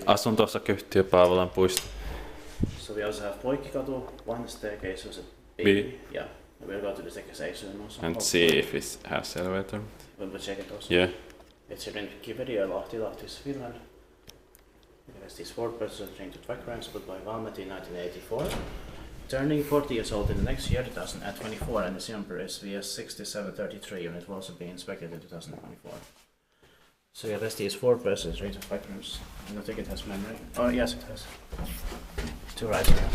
Asun tuossa Kyhtiö Paavolan puisto. So we also have Poikkikatu, one staircase with a B. Yeah, we'll go to the second section also. And see if it has elevator. We'll check it also. Yeah. It's here in Poikkikatu, Lahti, Lahti is Finland. It has these 4-person train to track ramps put by Valmet in 1984. Turning 40 years old in the next year, 2024, and the number is VS6733, and it will also be inspected in 2024. So yeah, that's these 4-person train to track ramps. I don't think it has memory. Oh yes, it has. 2 right here.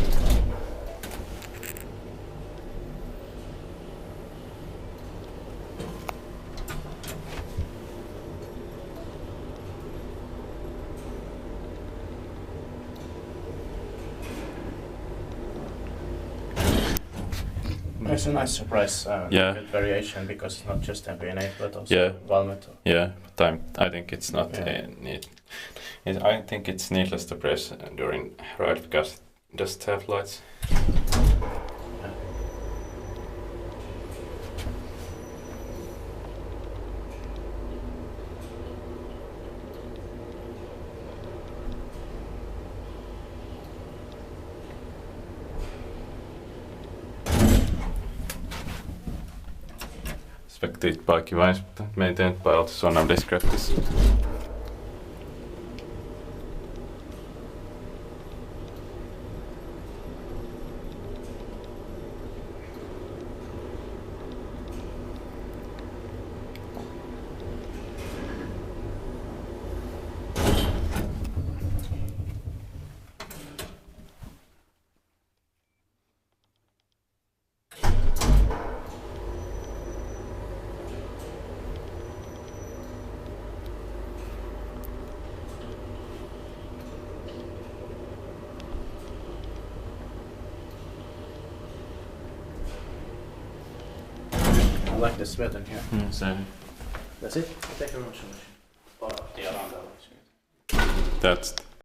It's a nice surprise, good variation, because it's not just MPN8 but also Valmet. Yeah, but I think it's not need. I think it's needless to press during ride because it doesn't have lights. Spectated by Kivines, maintained by Ultrasonal Descriptors. I like the sweat in here. Same. That's it? I'll take a much. That's